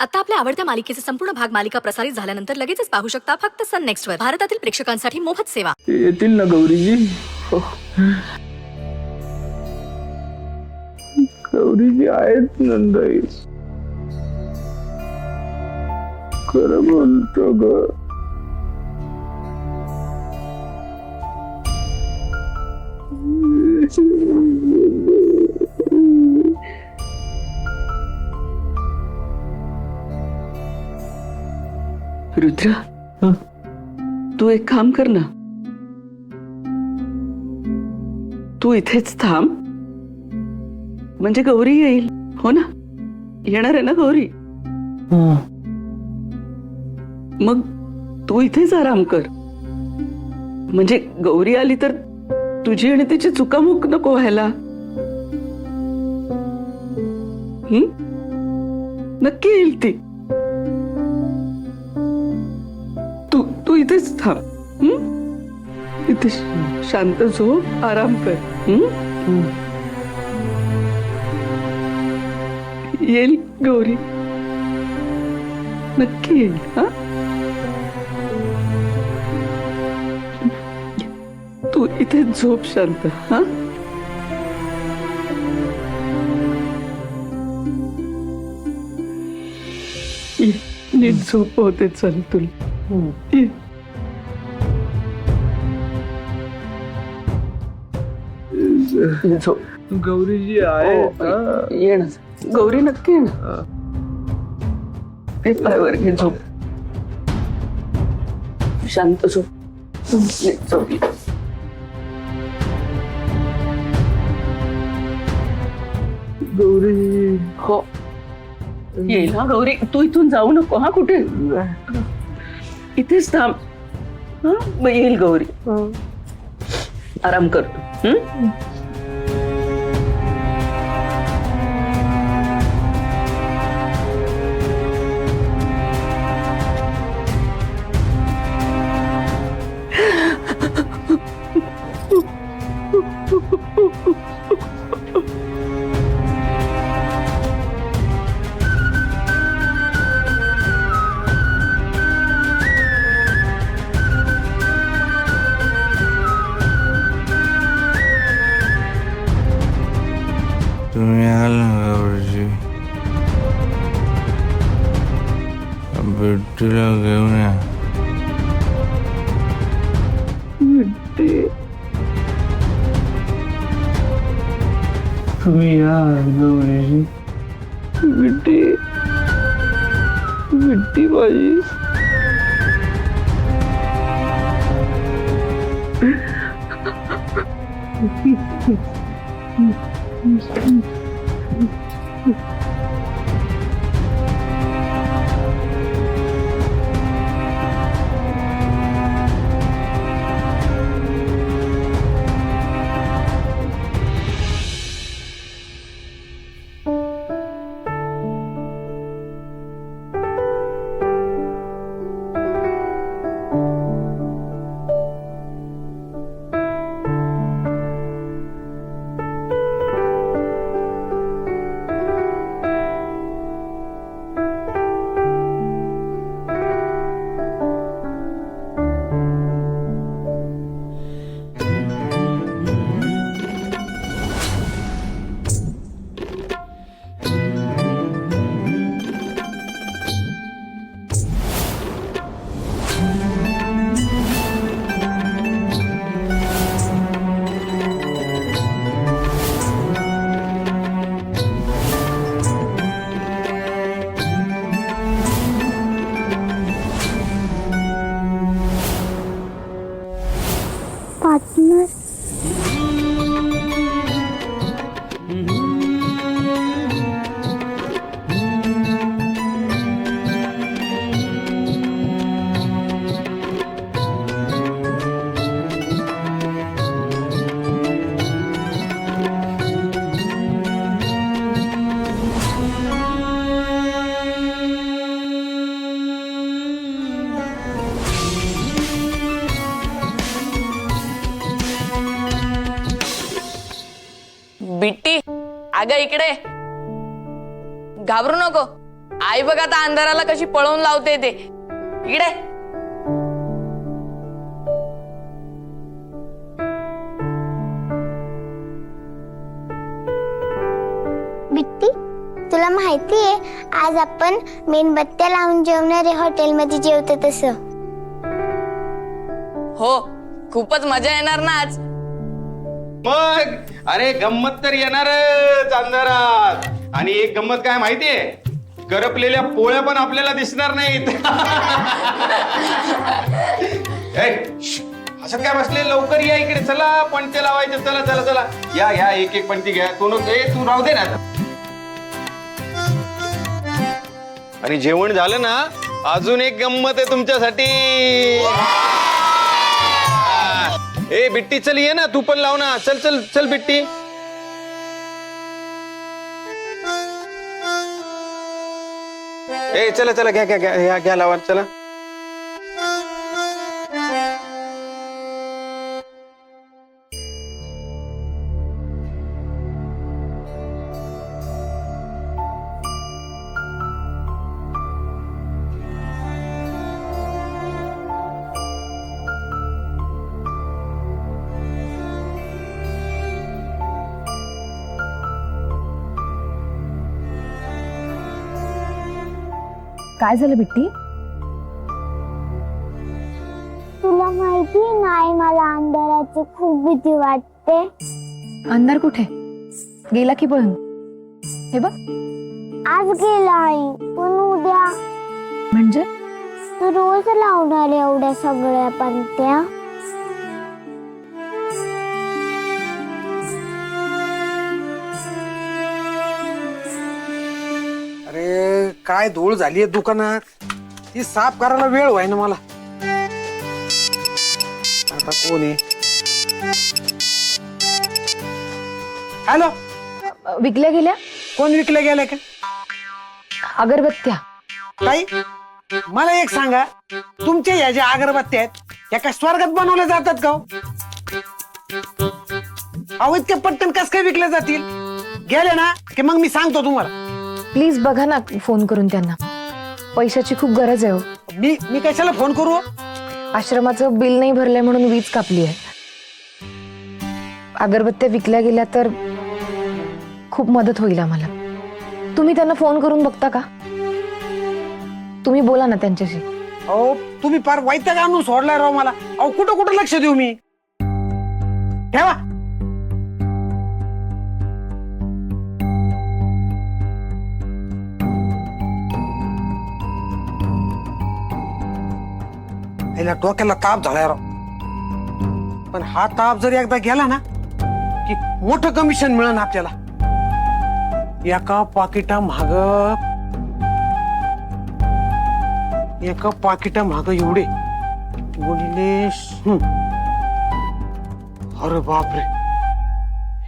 आता आपल्या आवडत्या मालिकेचे संपूर्ण भाग मालिका प्रसारित झाल्यानंतर लगेचच पाहू शकता फक्त सन नेक्स्ट वर. भारतातील प्रेक्षकांसाठी मोफत सेवा. येतील ना गौरीजी? गौरीजी आहेत नंदाई. खरं बोलतो ग. रुद्र, तू एक काम कर ना, तू इथेच थांब. म्हणजे गौरी येईल. हो ना, येणार आहे ना गौरी? मग तू इथेच आराम कर. म्हणजे गौरी आली तर तुझी आणि तिची चुकामुक नको व्हायला. नक्की येईल ती. तू इथेच थांब. इथे शांत झोप, आराम कर. येईल गौरी, नक्की येईल. हा, तू इथे झोप शांत. हा, नीट झोप होते. चल तुला झोप. गौरीजी आहेत ना? ये ना गौरी, नक्की ये ना. हे पायावर घे, झोप शांत. झोप, झोप. गौरी हो, येईल हा गौरी. तू इथून जाऊ नको. हा, कुठे? इथेच थांब. हा, मग येईल गौरी. आराम करतो. तुम्ही आल ना गौरीजी, बिट्टीला घेऊन या. तुम्ही या गौरीजी. बिट्टी, बिट्टी माझी. पार्टनर. बिट्टी, अगं इकडे. घाबरू नको. आई बघ आता अंधाराला कशी पळवून लावते ते. इकडे बिट्टी, तुला माहितीये आज आपण मेणबत्त्या लावून जेवणारे हॉटेलमध्ये जेवतो तसं. हो, खूपच मजा येणार ना आज. मग अरे गंमत तर येणारच अंधारात. आणि एक गंमत काय माहितीये, करपलेल्या पोळ्या पण आपल्याला दिसणार नाहीत. असं काय बसले, लवकर या इकडे. चला पणते लावायचे. चला चला चला या या, एक एक पणती घ्या. तू राहू दे ना. आणि जेवण झालं ना, अजून एक गंमत आहे तुमच्यासाठी. ए बिट्टी चल, ये ना तू पण लाव ना. चल चल चल बिट्टी. ए चला चला, घ्या घ्या घ्या घ्या लावा. चला काय झालं बिट्टी? तुला माहिती नाही, मला अंधाराची खूप भीती वाटते. अंधार कुठे गेला की पळून? हे बघ, आज गेला आई, पण उद्या म्हणजे तू रोज लावणार एवढ्या सगळ्या पणत्या? अरे काय धूळ झालीये दुकानात, ती साफ करायला वेळ व्हाय ना मला. आता कोण आहे? हॅलो, विकल्या गेल्या कोण विकल्या गेल्या का? अगरबत्त्या. काही मला एक सांगा, तुमच्या या ज्या अगरबत्त्या आहेत या काय स्वर्गात बनवल्या जातात का? अहो इतक्या पटकन कस काय विकल्या जातील? गेले ना की मग मी सांगतो तुम्हाला. प्लीज बघा ना फोन करून त्यांना, पैशाची खूप गरज आहे हो. मी कशाला फोन करू? आश्रमाचं बिल नाही भरलंय म्हणून वीज कापली आहे. अगरबत्त्या विकल्या गेल्या तर खूप मदत होईल आम्हाला. तुम्ही त्यांना फोन करून बघता का? तुम्ही बोला ना त्यांच्याशी. अहो तुम्ही फार वैताग आणून सोडलाय राव मला. अहो कुठं कुठं लक्ष देऊ मी? ठेवा. याला डोक्याला ताप झालाय राव. पण हा ताप जर एकदा गेला ना की मोठं कमिशन मिळेल आपल्याला. एका पाकिटा माग एवढे गुणिले अरे बापरे,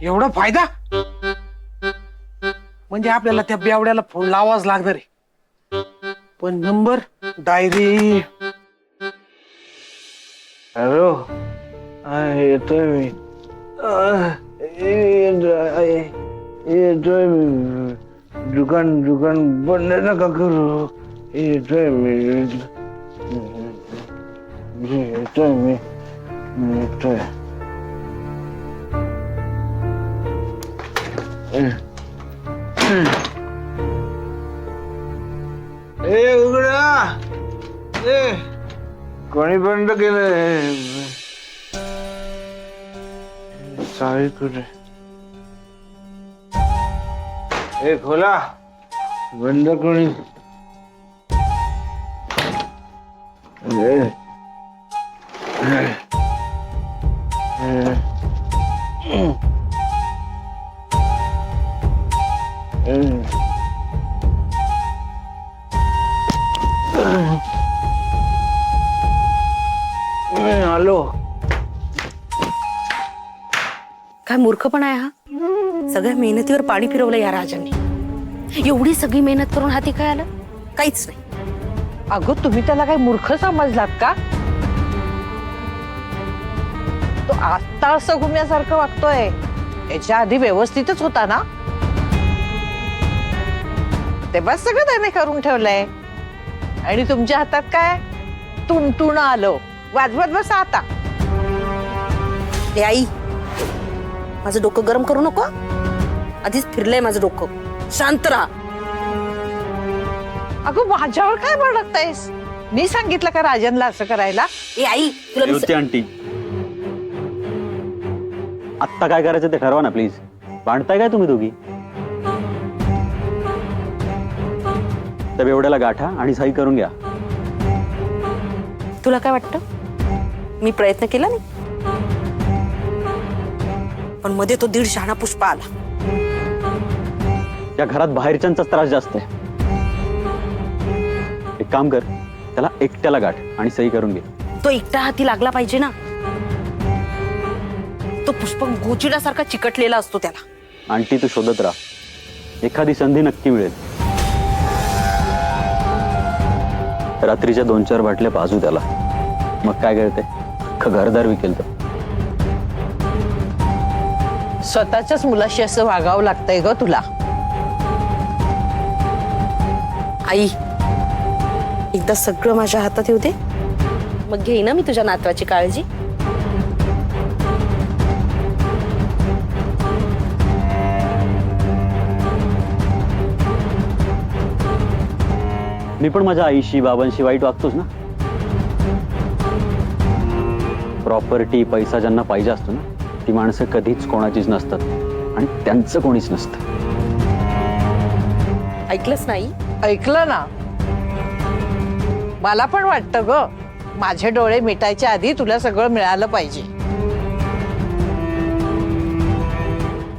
एवढा फायदा. म्हणजे आपल्याला त्या बेवड्याला फोन लावाच लागणार आहे. पण नंबर डायरी. हॅलो, येतोय मी. येतोय मी. दुकान बंद नका करू. येतोय मी. येतोय मी. येतोय. ए उघडा. ए कोणी बंद केलं? चावी कुठे? ए खोला. बंद कोणी? आलो. काय मूर्खपणा आहे हा. सगळ्या मेहनतीवर पाणी फिरवलं या राजांनी. एवढी सगळी मेहनत करून हाती काय आलं? काहीच नाही. अगं तुम्ही त्याला काही मूर्ख समजलात का? तो आता असं घुम्यासारखं वागतोय, याच्या आधी व्यवस्थितच होता ना. लागते बस सगळं त्याने करून ठेवलंय. आणि तुमच्या हातात काय तुणतुण आलो वाजवत बसा आता. ए आई, माझं डोकं गरम करू नको. आधीच फिरलंय माझं डोकं. शांत राहा. अगं माझ्यावर काय भडकतायस? मी सांगितलं का राजनला असं करायला? ए आई, तुला मी होती आंटी, आत्ता काय करायचं ते ठरवा ना प्लीज. भांडताय काय तुम्ही दोघी? तर एवढ्याला गाठा आणि सही करून घ्या. तुला काय वाटतं मी प्रयत्न केला नाही? पण मध्ये तो 1.5 शहाणा पुष्पा आला. या घरात बाहेरच्यांचाच त्रास जास्त आहे. एक काम कर, त्याला एकट्याला गाठ आणि सही करून घे. तो एकटा हाती लागला पाहिजे ना. तो पुष्प गोचिडासारखा चिकटलेला असतो त्याला. आंटी तू शोधत राहा, एखादी संधी नक्की मिळेल. रात्रीच्या 2-4 बाटल्या पाजू त्याला, मग काय करते अख्खं घरदार विकेल. तर स्वतःच्याच मुलाशी असं वागावं लागतंय ग तुला. आई, एकदा सगळं माझ्या हातात येऊ दे, मग घेईन ना मी तुझ्या नातवाची काळजी. मी पण माझ्या आईशी बाबांशी वाईट वागतोच ना. प्रॉपर्टी पैसा ज्यांना पाहिजे असतो ना, ती माणसं कधीच कोणाचीच नसतात आणि त्यांचं कोणीच नसतं. ऐकलंच नाही? ऐकलं ना. मला पण वाटतं ग, माझे डोळे मिटायच्या आधी तुला सगळं मिळालं पाहिजे.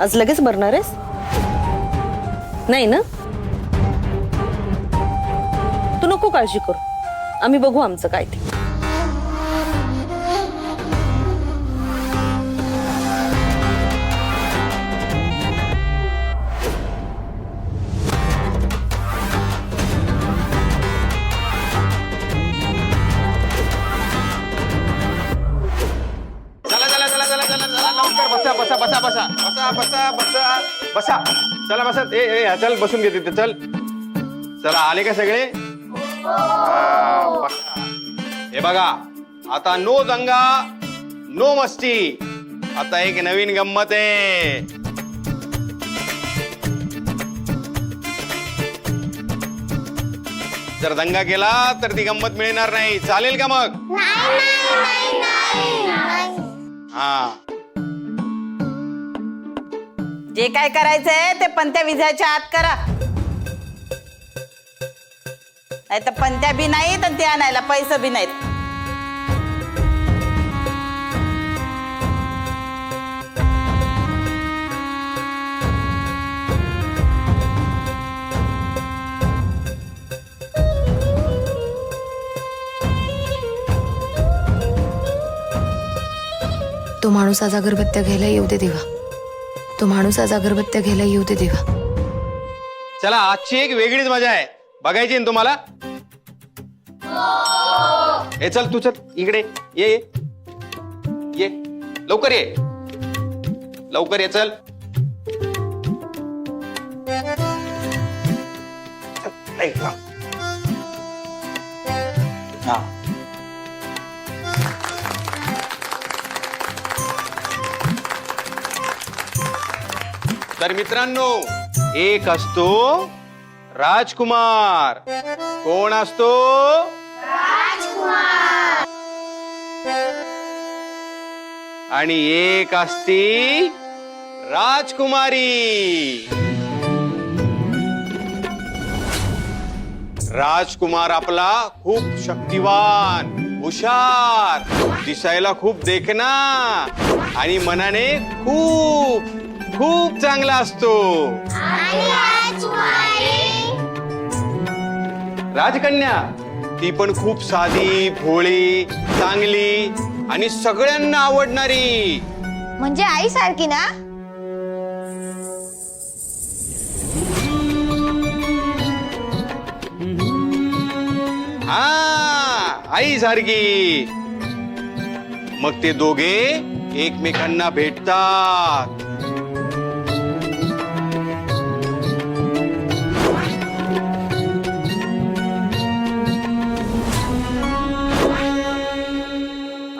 आज लगेच मरणार आहेस? नाही ना? तू नको काळजी करू, आम्ही बघू आमचं काय ते. बसा बसा बसा बसा बसा बसा बसा बसा. चला बसा. ए चल बसून घे तिथे. चल चला, आले का सगळे? बसा. हे बघा, आता नो दंगा नो मस्ती. आता एक नवीन गंमत आहे. जर दंगा केला तर ती गंमत मिळणार नाही. चालेल का मग? हा, जे काय करायचंय ते पंत्या विजायच्या आत करा. नाही तर पंत्या बी नाहीत आणि ते आणायला पैसे बी नाहीत. तो माणूस आज अगरबत्त्या घ्यायला येऊ दे देवा. तो माणूस आज अगरबत्त्या घ्यायला येऊ दे देवा. चला, आजची एक वेगळीच मजा आहे. बघायची ना तुम्हाला? ए चल, तू चल इकडे ये ये ये. लवकर ये, लवकर ये. चल हा. तर मित्रांनो, एक असतो राजकुमार. कोण असतो? राजकुमार. आणि एक असती राजकुमारी. राजकुमार आपला खूप शक्तिवान, हुशार, दिसायला खूप देखणा आणि मनाने खूप खूप चांगला असतो. राजकन्या ती पण खूप साधी, भोळी, चांगली आणि सगळ्यांना आवडणारी. म्हणजे आई सारखी ना? हा, आई सारखी. मग ते दोघे एकमेकांना भेटतात.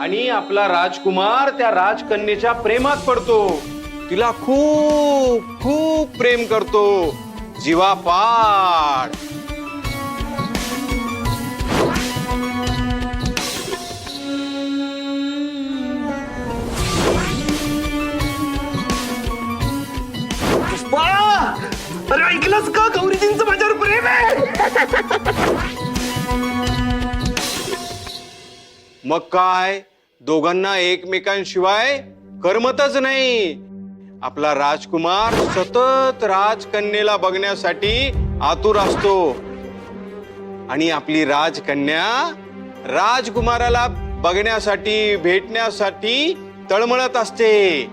आणि आपला राजकुमार त्या राजकन्येच्या प्रेमात पडतो. तिला खूप खूप प्रेम करतो, जीवापाड. अरे ऐकलंच का, गौरीजींचं माझ्यावर प्रेम आहे. मग काय, दोघांना एकमेकांशिवाय करमतच नाही. आपला राजकुमार सतत राजकन्येला बघण्यासाठी आतुर असतो आणि आपली राजकन्या राजकुमाराला बघण्यासाठी, भेटण्यासाठी तळमळत असते.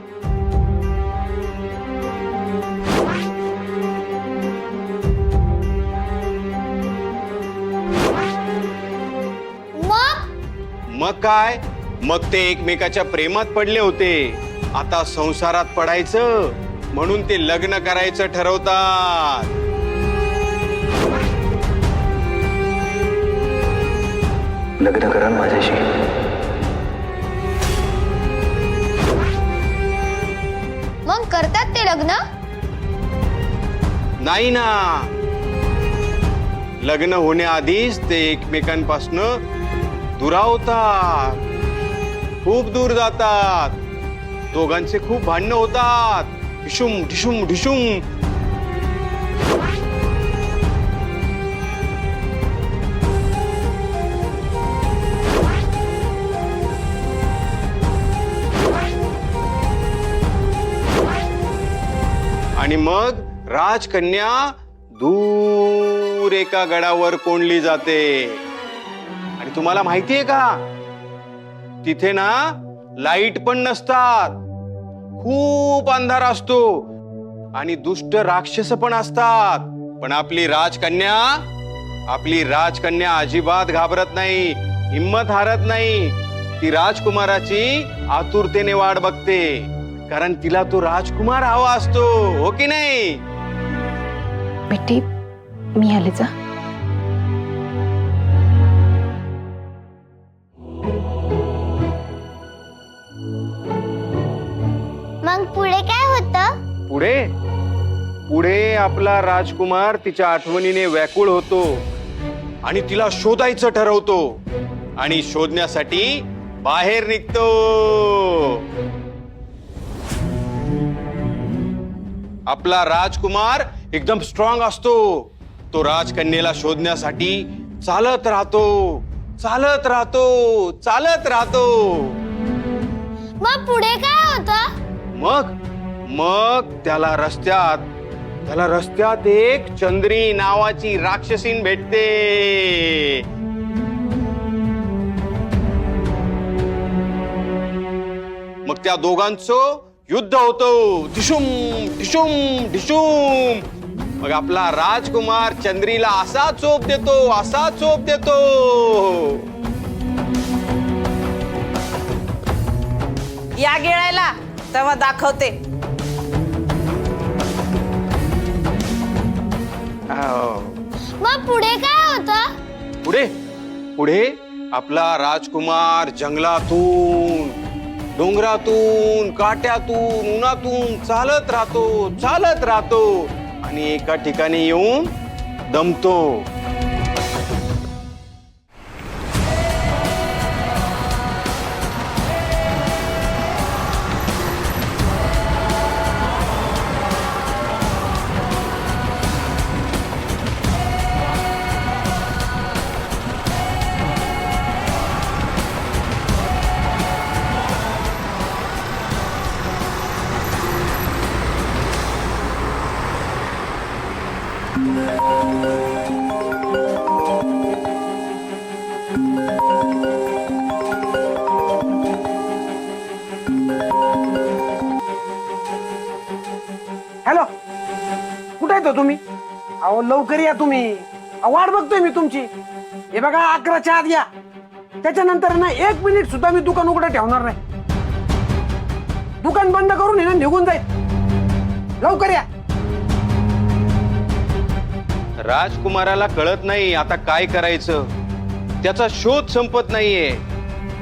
मग काय, मग ते एकमेकाच्या प्रेमात पडले होते. आता संसारात पडायचं म्हणून ते लग्न करायचं ठरवतात. लग्न करा माझ्याशी. मग करतात ते लग्न? नाही ना, लग्न होण्याआधीच ते एकमेकांपासून दुरावतात, खूप दूर जातात. दोघांचे खूप भांडणं होतात, ढिशुम ढिशुम ढिशुम. आणि मग राजकन्या दूर एका गडावर कोंडली जाते. आणि तुम्हाला माहितीये का, तिथे ना लाईट पण नसतात, खूप अंधार असतो आणि दुष्ट राक्षस पण असतात. पण आपली राजकन्या अजिबात घाबरत नाही, हिम्मत हारत नाही. ती राजकुमाराची आतुरतेने वाट बघते, कारण तिला तो राजकुमार हवा असतो, हो की नाही? बेटी, मी आले जा. मग पुढे काय होतं? पुढे आपला राजकुमार तिच्या आठवणीने व्याकुळ होतो आणि तिला शोधायचं ठरवतो आणि शोधण्यासाठी बाहेर निघतो. आपला राजकुमार एकदम स्ट्रॉंग असतो. तो राजकन्येला शोधण्यासाठी चालत राहतो. मग पुढे काय होतं? मग त्याला रस्त्यात एक चंद्री नावाची राक्षसीन भेटते. मग त्या दोघांचं युद्ध होतं, ढिशुम ढिशुम ढिशुम. मग आपला राजकुमार चंद्रीला असा चोप देतो. या गिळायला तेव्हा दाखवते. मग पुढे काय होतं? पुढे आपला राजकुमार जंगलातून, डोंगरातून, काट्यातून, उन्हातून चालत राहतो आणि एका ठिकाणी येऊन दमतो. हॅलो, कुठे आहे तो तुम्ही? अहो लवकर या तुम्ही, वाट बघतोय मी तुमची. हे बघा 11च्या आत या, त्याच्यानंतर ना 1 मिनिट सुद्धा मी दुकान उघडं ठेवणार नाही. दुकान बंद करून हे निघून जाईल. लवकर या. राजकुमाराला कळत नाही आता काय करायचं. त्याचा शोध संपत नाहीये.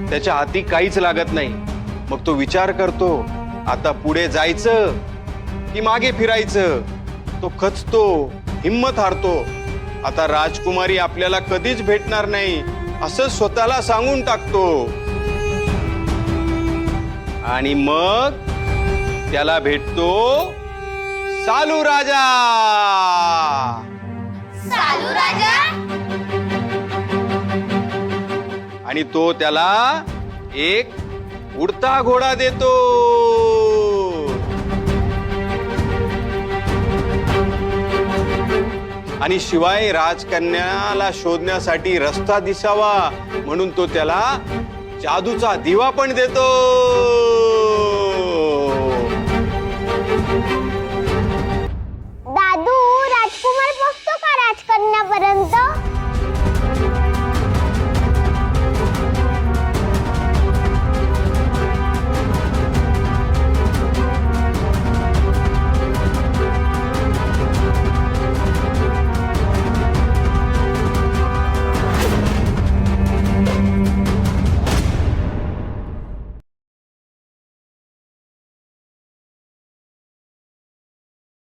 त्याच्या हाती काहीच लागत नाही. मग तो विचार करतो आता पुढे जायचं की मागे फिरायचं. तो खचतो, हिम्मत हारतो. आता राजकुमारी आपल्याला कधीच भेटणार नाही असं स्वतःला सांगून टाकतो. आणि मग त्याला भेटतो सालू राजा. आणि तो त्याला एक उडता घोडा देतो. आणि शिवाय राजकन्याला शोधण्यासाठी रस्ता दिसावा म्हणून तो त्याला जादूचा दिवा पण देतो. दादू, राजकुमार पोहोचतो का राजकन्यापर्यंत?